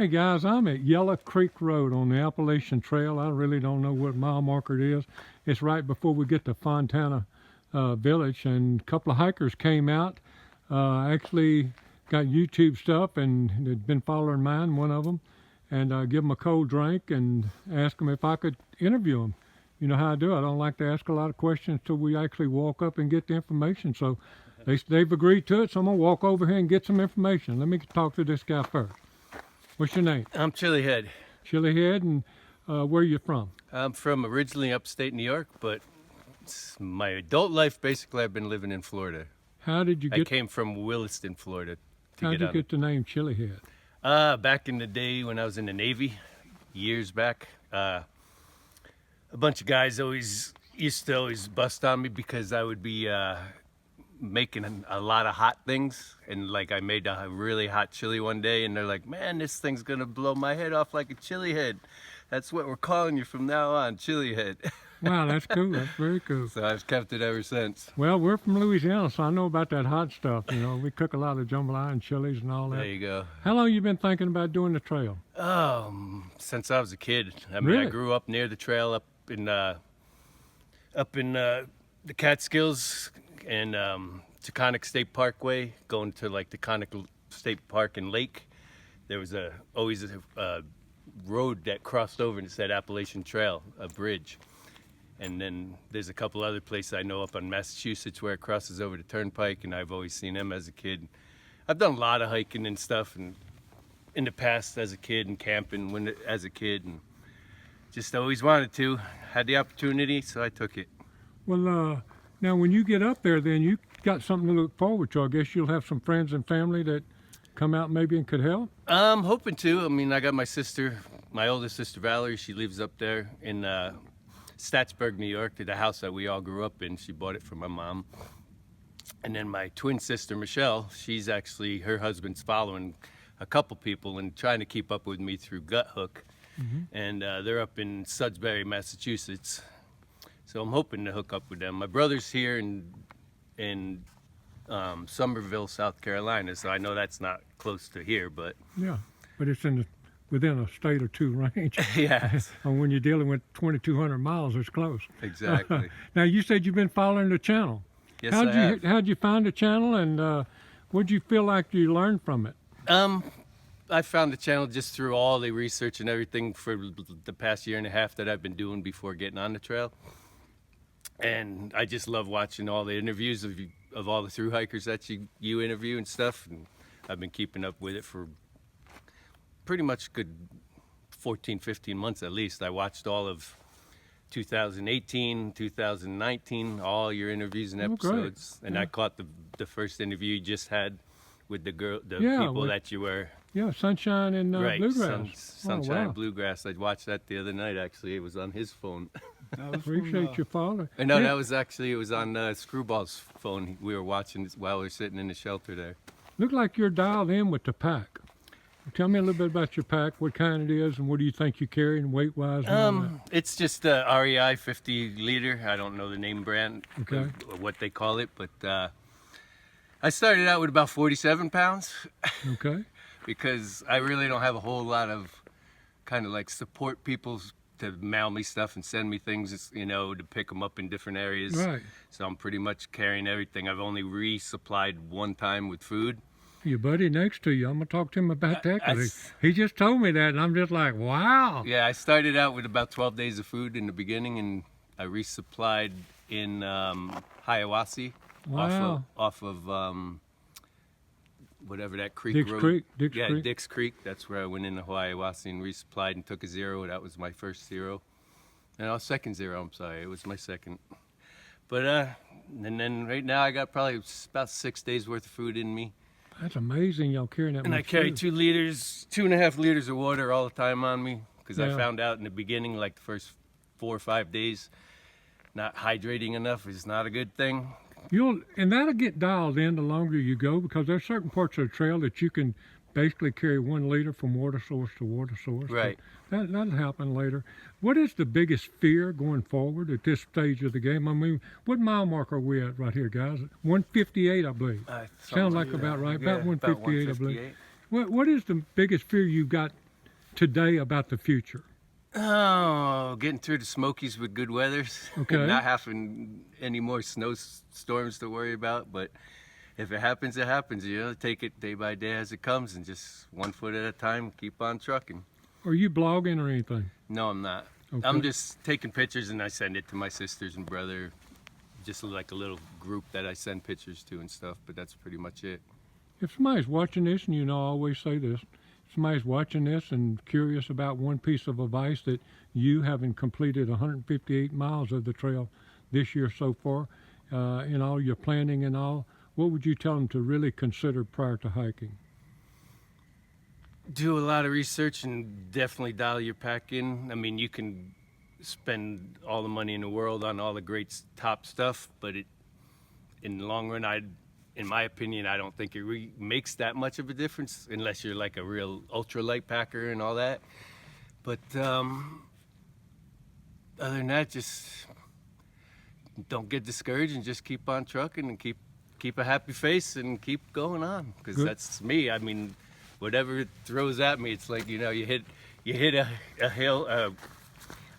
Hey guys, I'm at Yellow Creek Road on the Appalachian Trail. I really don't know what mile marker it is. It's right before we get to Fontana Village, and a couple of hikers came out. Actually got YouTube stuff and had been following mine, one of them, and give them a cold drink and ask them if I could interview them. You know how I do. I don't like to ask a lot of questions till we actually walk up and get the information. So they've agreed to it, so I'm going to walk over here and get some information. Let me talk to this guy first. What's your name? I'm Chili Head. Chili Head, and where are you from? I'm from originally upstate New York, but my adult life, basically, I've been living in Florida. How did you get? I came from Williston, Florida. How did you get the name Chili Head? Back in the day when I was in the Navy, years back, a bunch of guys used to always bust on me because I would be making a lot of hot things, and like I made a really hot chili one day, and they're like, man, this thing's gonna blow my head off like a chili head. That's what we're calling you from now on, Chili Head. Wow, that's cool. That's very cool. So I've kept it ever since. Well, we're from Louisiana, so I know about that hot stuff. You know, we cook a lot of jambalaya and chilies and all that. There you go. How long you been thinking about doing the trail? Since I was a kid. I mean, Really? I grew up near the trail up in the Catskills and Taconic State Parkway, going to like Taconic State Park and Lake. There was always a road that crossed over and it said Appalachian Trail, a bridge. And then there's a couple other places I know up on Massachusetts where it crosses over the Turnpike, and I've always seen them as a kid. I've done a lot of hiking and stuff and in the past as a kid, and camping as a kid, and just always wanted to. Had the opportunity, so I took it. Well, now when you get up there, then you got something to look forward to. I guess you'll have some friends and family that come out maybe and could help. I'm hoping to. I mean, I got my sister, my oldest sister Valerie. She lives up there in Statsburg, New York, the house that we all grew up in. She bought it for my mom. And then my twin sister Michelle, she's actually, her husband's following a couple people and trying to keep up with me through Gut Hook. Mm-hmm. And they're up in Sudbury, Massachusetts. So I'm hoping to hook up with them. My brother's here in Somerville, South Carolina, so I know that's not close to here, but yeah, but it's within a state or two range. Yes. And when you're dealing with 2,200 miles, it's close. Exactly. Now you said you've been following the channel. Yes, I have. How'd you find the channel, and what'd you feel like you learned from it? I found the channel just through all the research and everything for the past year and a half that I've been doing before getting on the trail. And I just love watching all the interviews of all the thru hikers that you interview and stuff. And I've been keeping up with it for pretty much good 14, 15 months at least. I watched all of 2018, 2019, all your interviews and episodes. Great. And Yeah. I caught the first interview you just had with the Yeah, people that you were. Yeah, Sunshine and Right, Bluegrass. Sunshine wow. and Bluegrass. I watched that the other night, actually. It was on his phone. Appreciate your father. No, Yeah. that was actually, it was on Screwball's phone. We were watching this while we were sitting in the shelter there. Look like you're dialed in with the pack. Tell me a little bit about your pack, what kind it is, and what do you think you carry, and weight-wise? It's just a REI 50 liter. I don't know the name brand, Okay. or what they call it, but I started out with about 47 pounds. Okay. Because I really don't have a whole lot of kind of like support people to mail me stuff and send me things, you know, to pick them up in different areas. Right. So I'm pretty much carrying everything. I've only resupplied one time with food. Your buddy next to you, I'm going to talk to him about that, because he just told me that, and I'm just like, wow. Yeah, I started out with about 12 days of food in the beginning, and I resupplied in Hiawassee. Wow. Off of whatever that creek Dix road. Creek? Dix yeah, Creek? Dix Creek. That's where I went into Hiawassee and resupplied and took a zero. That was my first zero. No, second zero, I'm sorry. It was my second. But, and then right now I got probably about 6 days worth of food in me. That's amazing, y'all carrying that And much I carry food. 2.5 liters of water all the time on me, because Yeah. I found out in the beginning, like the first 4 or 5 days, not hydrating enough is not a good thing. And that'll get dialed in the longer you go, because there's certain parts of the trail that you can basically carry 1 liter from water source to water source. Right. That'll happen later. What is the biggest fear going forward at this stage of the game? I mean, what mile mark are we at right here, guys? 158, I believe. Sounds like about right. Yeah, About 158, I believe. 158. What is the biggest fear you've got today about the future? Oh, getting through the Smokies with good weathers. Okay. Not having any more snowstorms to worry about. But if it happens, it happens. You know, take it day by day as it comes, and just 1 foot at a time, keep on trucking. Are you blogging or anything? No, I'm not. Okay. I'm just taking pictures and I send it to my sisters and brother. Just like a little group that I send pictures to and stuff. But that's pretty much it. If somebody's watching this, and you know I always say this, if somebody's watching this and curious about one piece of advice that you, having completed 158 miles of the trail this year so far, in all your planning and all, what would you tell them to really consider prior to hiking? Do a lot of research and definitely dial your pack in. I mean, you can spend all the money in the world on all the great top stuff, but in the long run, in my opinion, I don't think it makes that much of a difference unless you're like a real ultralight packer and all that. But other than that, just don't get discouraged and just keep on trucking and keep a happy face and keep going on. Because that's me. I mean, whatever it throws at me, it's like, you know, you hit a hill,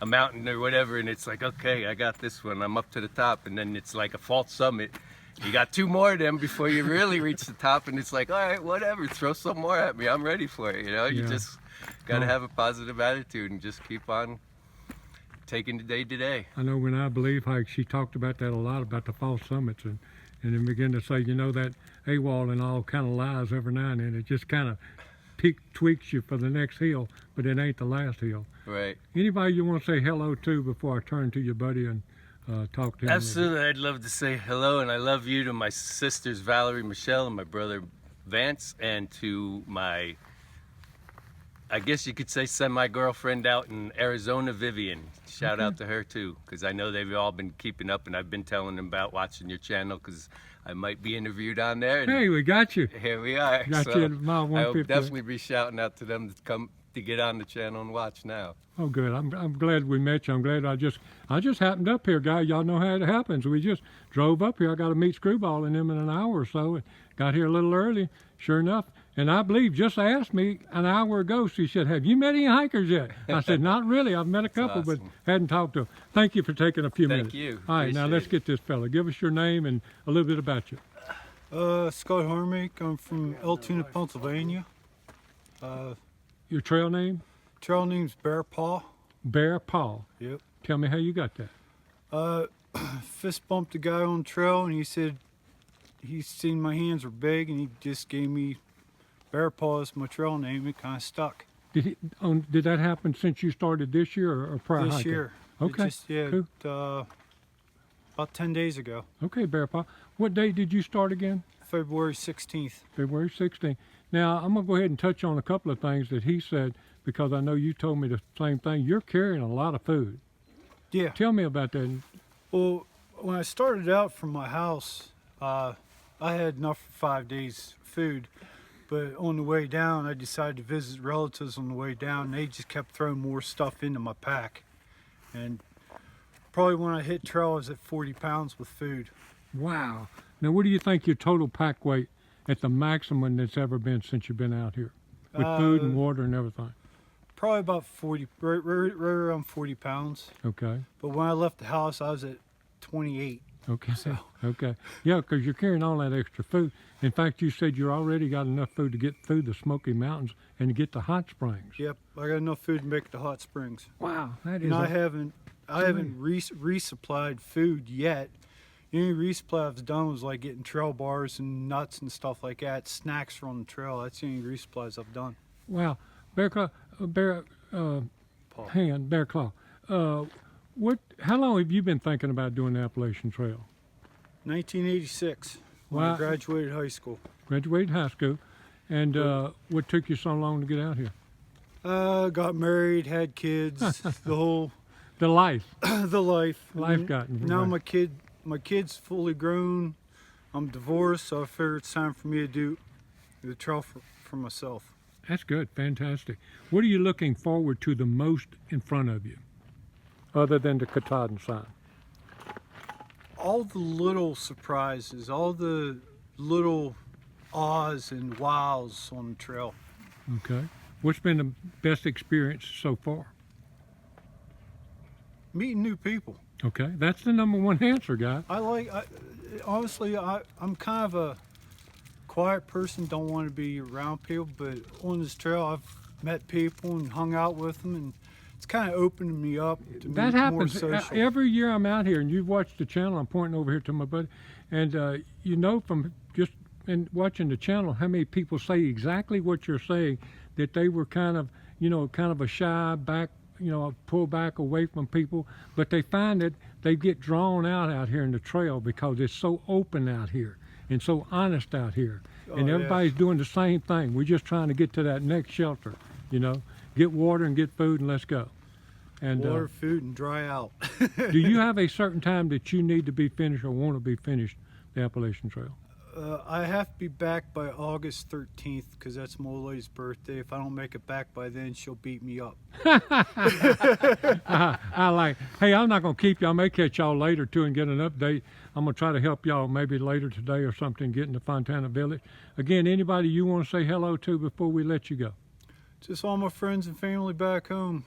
a mountain or whatever, and it's like, okay, I got this one. I'm up to the top, and then it's like a false summit. You got 2 more of them before you really reach the top, and it's like, all right, whatever, throw some more at me. I'm ready for it. You know, you just got to have a positive attitude and just keep on taking the day to day. I know when I Believe hike, she talked about that a lot, about the false summits, and then began to say, you know, that AWOL and all kind of lies every now and then. It just kind of tweaks you for the next hill, but it ain't the last hill. Right. Anybody you want to say hello to before I turn to your buddy and talk to him? Absolutely. I'd love to say hello, and I love you to my sisters Valerie, Michelle, and my brother Vance, and to my, I guess you could say, semi-girlfriend out in Arizona, Vivian. Shout out to her too, because I know they've all been keeping up, and I've been telling them about watching your channel because I might be interviewed on there. And hey, we got you. Here we are. Got you at mile 150. I will definitely be shouting out to them to come to get on the channel and watch now. Oh, good. I'm glad we met you. I'm glad I just happened up here, guy. Y'all know how it happens. We just drove up here. I got to meet Screwball and them in an hour or so, and got here a little early. Sure enough. And I believe just asked me an hour ago, she said, have you met any hikers yet? I said, not really. I've met a couple, awesome. but hadn't talked to them. Thank you for taking a few minutes. Thank you. All right, now let's Appreciate get this fella. Give us your name and a little bit about you. Scott Harmick. I'm from Altoona, Pennsylvania. Your trail name? Trail name's Bear Paw. Bear Paw. Yep. Tell me how you got that. Fist bumped a guy on trail, and he said he seen my hands were big, and he just gave me Bear Paw as my trail name. It kind of stuck. Did that happen since you started this year or prior This hiking? year. Okay. It just, yeah, cool. about 10 days ago. Okay, Bear Paw. What date did you start again? February 16th. February 16th. Now, I'm going to go ahead and touch on a couple of things that he said, because I know you told me the same thing. You're carrying a lot of food. Yeah. Tell me about that. Well, when I started out from my house, I had enough for 5 days food. But on the way down, I decided to visit relatives on the way down, and they just kept throwing more stuff into my pack. And probably when I hit trail, I was at 40 pounds with food. Wow. Now, what do you think your total pack weight at the maximum that's ever been since you've been out here? With food and water and everything? Probably about 40, right around 40 pounds. Okay. But when I left the house, I was at 28. Okay. So. Okay. Yeah, because you're carrying all that extra food. In fact, you said you already got enough food to get through the Smoky Mountains and to get to hot springs. Yep, I got enough food to make it to hot springs. Wow, that is. And I haven't resupplied food yet. The only resupply I've done was like getting trail bars and nuts and stuff like that. Snacks for on the trail. That's the only resupplies I've done. Wow, Bear Claw. Bear Claw. How long have you been thinking about doing the Appalachian Trail? 1986, when Wow. I graduated high school. Graduated high school, and what took you so long to get out here? Got married, had kids, the whole The life. the life. Life And got in the now way. my kid's fully grown. I'm divorced, so I figured it's time for me to do the trail for myself. That's good, fantastic. What are you looking forward to the most in front of you, other than the Katahdin sign? All the little surprises, all the little ahs and wows on the trail. Okay. What's been the best experience so far? Meeting new people. Okay, that's the number one answer, guy. Honestly, I'm kind of a quiet person, don't want to be around people, but on this trail I've met people and hung out with them, and it's kind of opened me up to That be happens more social. every year I'm out here, and you've watched the channel. I'm pointing over here to my buddy, and you know from just in watching the channel how many people say exactly what you're saying, that they were kind of a shy back, pull back away from people, but they find that they get drawn out here in the trail because it's so open out here and so honest out here, and everybody's doing the same thing. We're just trying to get to that next shelter, get water and get food, and let's go. And Water, food, and dry out. do you have a certain time that you need to be finished or want to be finished the Appalachian Trail? I have to be back by August 13th because that's my old lady's birthday. If I don't make it back by then, she'll beat me up. Hey, I'm not going to keep you. I may catch y'all later too and get an update. I'm going to try to help y'all maybe later today or something getting to Fontana Village. Again, anybody you want to say hello to before we let you go? Just all my friends and family back home.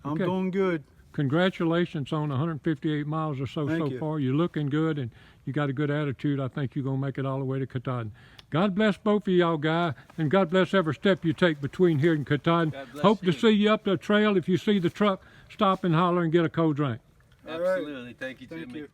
I'm Okay. doing good. Congratulations on 158 miles or so Thank you. far. You're looking good, and you got a good attitude. I think you're going to make it all the way to Katahdin. God bless both of y'all, guys, and God bless every step you take between here and Katahdin. God bless Hope you. to see you up the trail. If you see the truck, stop and holler and get a cold drink. Absolutely. Thank you, Thank Jimmy. you.